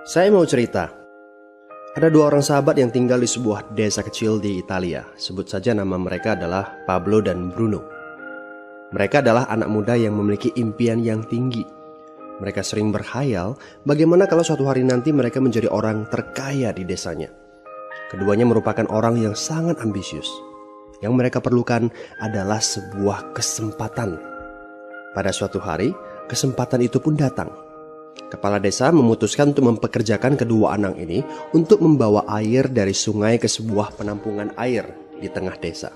Saya mau cerita. Ada dua orang sahabat yang tinggal di sebuah desa kecil di Italia. Sebut saja nama mereka adalah Pablo dan Bruno. Mereka adalah anak muda yang memiliki impian yang tinggi. Mereka sering berkhayal bagaimana kalau suatu hari nanti mereka menjadi orang terkaya di desanya. Keduanya merupakan orang yang sangat ambisius. Yang mereka perlukan adalah sebuah kesempatan. Pada suatu hari, kesempatan itu pun datang. Kepala desa memutuskan untuk mempekerjakan kedua anak ini untuk membawa air dari sungai ke sebuah penampungan air di tengah desa.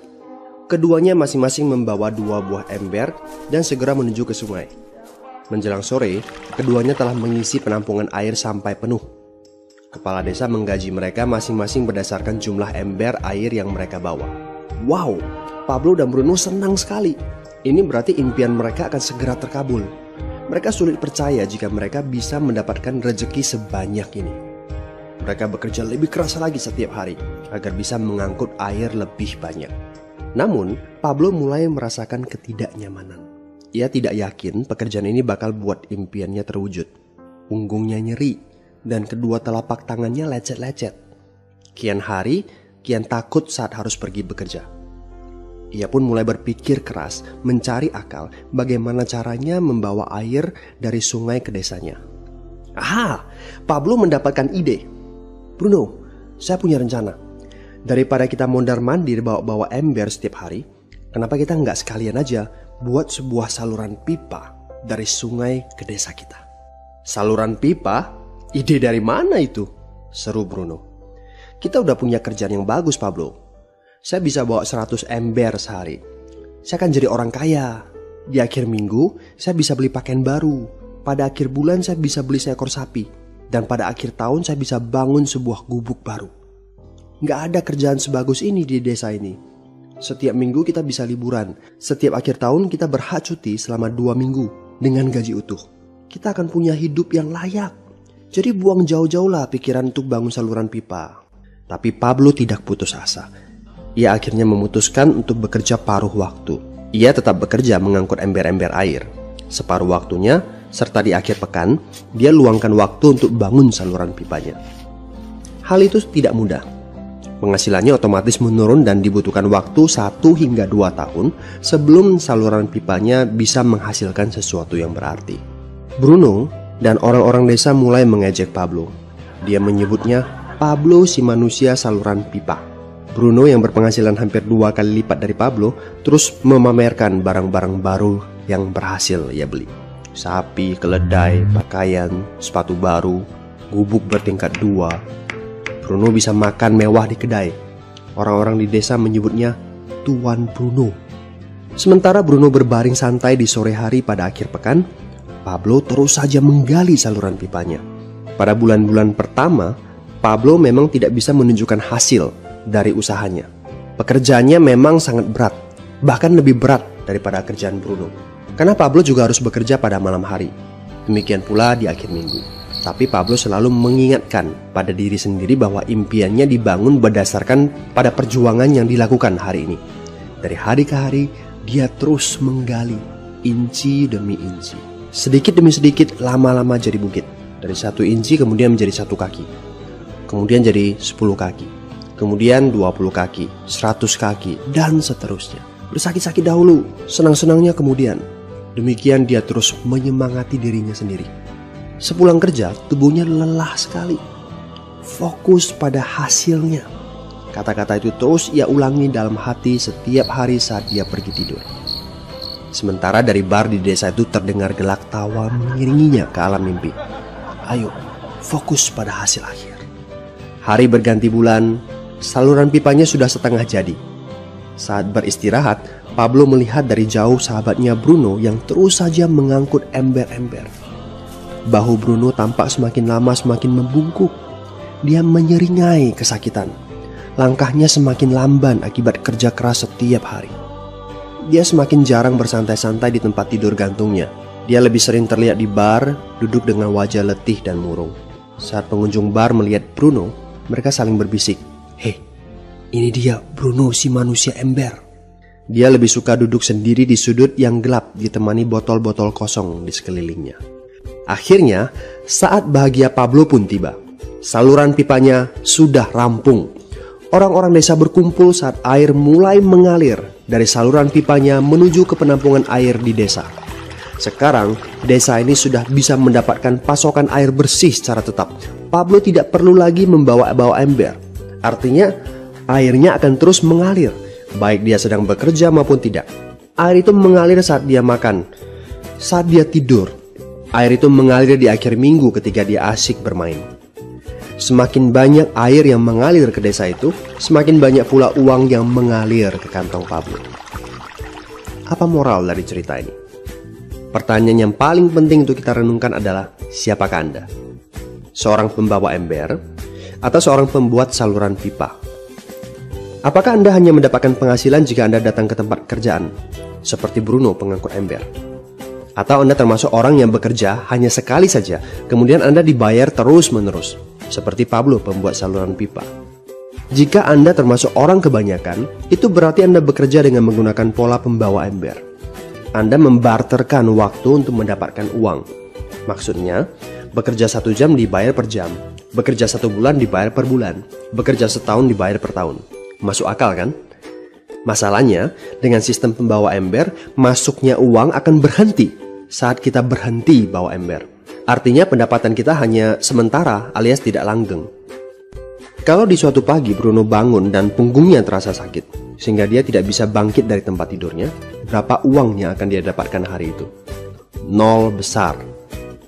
Keduanya masing-masing membawa 2 buah ember dan segera menuju ke sungai. Menjelang sore, keduanya telah mengisi penampungan air sampai penuh. Kepala desa menggaji mereka masing-masing berdasarkan jumlah ember air yang mereka bawa. Wow, Pablo dan Bruno senang sekali. Ini berarti impian mereka akan segera terkabul. Mereka sulit percaya jika mereka bisa mendapatkan rezeki sebanyak ini. Mereka bekerja lebih keras lagi setiap hari agar bisa mengangkut air lebih banyak. Namun, Pablo mulai merasakan ketidaknyamanan. Ia tidak yakin pekerjaan ini bakal buat impiannya terwujud. Punggungnya nyeri dan kedua telapak tangannya lecet-lecet. Kian hari, kian takut saat harus pergi bekerja. Ia pun mulai berpikir keras mencari akal bagaimana caranya membawa air dari sungai ke desanya. Aha, Pablo mendapatkan ide. Bruno, saya punya rencana. Daripada kita mondar-mandir bawa-bawa ember setiap hari, kenapa kita nggak sekalian aja buat sebuah saluran pipa dari sungai ke desa kita? Saluran pipa? Ide dari mana itu? Seru Bruno. Kita udah punya kerjaan yang bagus, Pablo. Saya bisa bawa 100 ember sehari. Saya akan jadi orang kaya. Di akhir minggu, saya bisa beli pakaian baru. Pada akhir bulan, saya bisa beli seekor sapi. Dan pada akhir tahun, saya bisa bangun sebuah gubuk baru. Nggak ada kerjaan sebagus ini di desa ini. Setiap minggu kita bisa liburan. Setiap akhir tahun, kita berhak cuti selama 2 minggu dengan gaji utuh. Kita akan punya hidup yang layak. Jadi buang jauh-jauh lah pikiran untuk bangun saluran pipa. Tapi Pablo tidak putus asa. Ia akhirnya memutuskan untuk bekerja paruh waktu. Ia tetap bekerja mengangkut ember-ember air. Separuh waktunya, serta di akhir pekan, dia luangkan waktu untuk bangun saluran pipanya. Hal itu tidak mudah. Penghasilannya otomatis menurun dan dibutuhkan waktu 1 hingga 2 tahun sebelum saluran pipanya bisa menghasilkan sesuatu yang berarti. Bruno dan orang-orang desa mulai mengejek Pablo. Dia menyebutnya Pablo si manusia saluran pipa. Bruno yang berpenghasilan hampir 2 kali lipat dari Pablo terus memamerkan barang-barang baru yang berhasil ia beli. Sapi, keledai, pakaian, sepatu baru, gubuk bertingkat 2. Bruno bisa makan mewah di kedai. Orang-orang di desa menyebutnya Tuan Bruno. Sementara Bruno berbaring santai di sore hari pada akhir pekan, Pablo terus saja menggali saluran pipanya. Pada bulan-bulan pertama, Pablo memang tidak bisa menunjukkan hasil dari usahanya. Pekerjaannya memang sangat berat, bahkan lebih berat daripada kerjaan Bruno. Karena Pablo juga harus bekerja pada malam hari. Demikian pula di akhir minggu. Tapi Pablo selalu mengingatkan pada diri sendiri bahwa impiannya dibangun berdasarkan pada perjuangan yang dilakukan hari ini. Dari hari ke hari, dia terus menggali, inci demi inci. Sedikit demi sedikit, lama-lama jadi bukit. Dari 1 inci kemudian menjadi 1 kaki. Kemudian jadi 10 kaki. Kemudian 20 kaki, 100 kaki, dan seterusnya. Bersakit-sakit dahulu, senang-senangnya kemudian. Demikian dia terus menyemangati dirinya sendiri. Sepulang kerja, tubuhnya lelah sekali. Fokus pada hasilnya. Kata-kata itu terus ia ulangi dalam hati setiap hari saat dia pergi tidur. Sementara dari bar di desa itu terdengar gelak tawa mengiringinya ke alam mimpi. Ayo, fokus pada hasil akhir. Hari berganti bulan, saluran pipanya sudah setengah jadi. Saat beristirahat, Pablo melihat dari jauh sahabatnya Bruno yang terus saja mengangkut ember-ember. Bahu Bruno tampak semakin lama semakin membungkuk. Dia menyeringai kesakitan. Langkahnya semakin lamban akibat kerja keras setiap hari. Dia semakin jarang bersantai-santai di tempat tidur gantungnya. Dia lebih sering terlihat di bar, duduk dengan wajah letih dan murung. Saat pengunjung bar melihat Bruno, mereka saling berbisik. Hei, ini dia Bruno si manusia ember. Dia lebih suka duduk sendiri di sudut yang gelap ditemani botol-botol kosong di sekelilingnya. Akhirnya, saat bahagia Pablo pun tiba. Saluran pipanya sudah rampung. Orang-orang desa berkumpul saat air mulai mengalir dari saluran pipanya menuju ke penampungan air di desa. Sekarang, desa ini sudah bisa mendapatkan pasokan air bersih secara tetap. Pablo tidak perlu lagi membawa ember. Artinya, airnya akan terus mengalir, baik dia sedang bekerja maupun tidak. Air itu mengalir saat dia makan, saat dia tidur. Air itu mengalir di akhir minggu ketika dia asyik bermain. Semakin banyak air yang mengalir ke desa itu, semakin banyak pula uang yang mengalir ke kantong Pablo. Apa moral dari cerita ini? Pertanyaan yang paling penting untuk kita renungkan adalah, siapakah Anda? Seorang pembawa ember atau seorang pembuat saluran pipa? Apakah Anda hanya mendapatkan penghasilan jika Anda datang ke tempat kerjaan, seperti Bruno pengangkut ember? Atau Anda termasuk orang yang bekerja hanya sekali saja, kemudian Anda dibayar terus-menerus, seperti Pablo pembuat saluran pipa? Jika Anda termasuk orang kebanyakan, itu berarti Anda bekerja dengan menggunakan pola pembawa ember. Anda membarterkan waktu untuk mendapatkan uang. Maksudnya, bekerja 1 jam dibayar per jam, bekerja 1 bulan dibayar per bulan, bekerja setahun dibayar per tahun. Masuk akal kan? Masalahnya, dengan sistem pembawa ember, masuknya uang akan berhenti saat kita berhenti bawa ember. Artinya pendapatan kita hanya sementara alias tidak langgeng. Kalau di suatu pagi Bruno bangun dan punggungnya terasa sakit, sehingga dia tidak bisa bangkit dari tempat tidurnya, berapa uang yang akan dia dapatkan hari itu? 0 besar.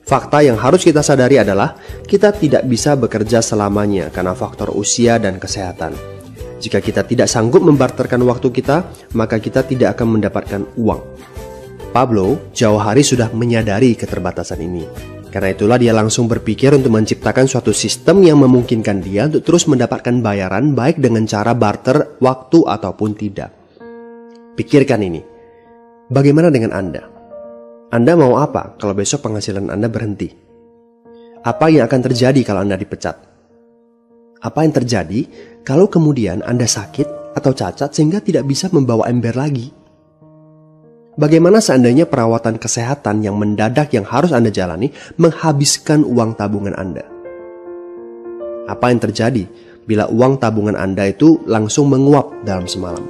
Fakta yang harus kita sadari adalah kita tidak bisa bekerja selamanya karena faktor usia dan kesehatan. Jika kita tidak sanggup membarterkan waktu kita, maka kita tidak akan mendapatkan uang. Pablo jauh hari sudah menyadari keterbatasan ini. Karena itulah dia langsung berpikir untuk menciptakan suatu sistem yang memungkinkan dia untuk terus mendapatkan bayaran baik dengan cara barter waktu ataupun tidak. Pikirkan ini. Bagaimana dengan Anda? Anda mau apa kalau besok penghasilan Anda berhenti? Apa yang akan terjadi kalau Anda dipecat? Apa yang terjadi kalau kemudian Anda sakit atau cacat sehingga tidak bisa membawa ember lagi? Bagaimana seandainya perawatan kesehatan yang mendadak yang harus Anda jalani menghabiskan uang tabungan Anda? Apa yang terjadi bila uang tabungan Anda itu langsung menguap dalam semalam?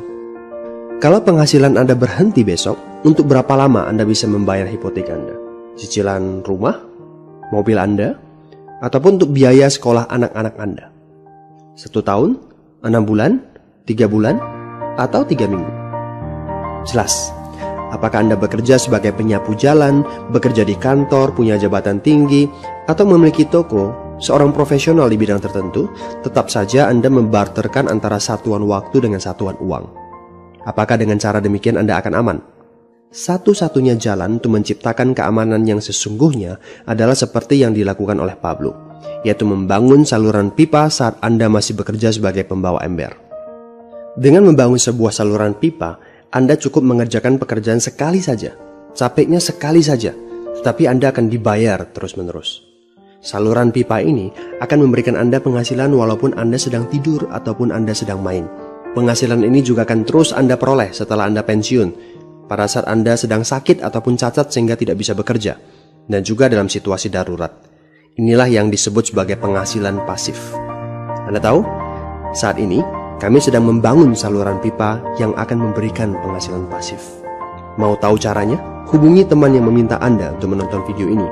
Kalau penghasilan Anda berhenti besok, untuk berapa lama Anda bisa membayar hipotek Anda? Cicilan rumah, mobil Anda, ataupun untuk biaya sekolah anak-anak Anda? 1 tahun, 6 bulan, 3 bulan, atau 3 minggu? Jelas. Apakah Anda bekerja sebagai penyapu jalan, bekerja di kantor, punya jabatan tinggi, atau memiliki toko, seorang profesional di bidang tertentu, tetap saja Anda membarterkan antara satuan waktu dengan satuan uang. Apakah dengan cara demikian Anda akan aman? Satu-satunya jalan untuk menciptakan keamanan yang sesungguhnya adalah seperti yang dilakukan oleh Pablo, yaitu membangun saluran pipa saat Anda masih bekerja sebagai pembawa ember. Dengan membangun sebuah saluran pipa, Anda cukup mengerjakan pekerjaan sekali saja, capeknya sekali saja, tetapi Anda akan dibayar terus-menerus. Saluran pipa ini akan memberikan Anda penghasilan walaupun Anda sedang tidur ataupun Anda sedang main. Penghasilan ini juga akan terus Anda peroleh setelah Anda pensiun, pada saat Anda sedang sakit ataupun cacat sehingga tidak bisa bekerja, dan juga dalam situasi darurat. Inilah yang disebut sebagai penghasilan pasif. Anda tahu, saat ini kami sedang membangun saluran pipa yang akan memberikan penghasilan pasif. Mau tahu caranya? Hubungi teman yang meminta Anda untuk menonton video ini.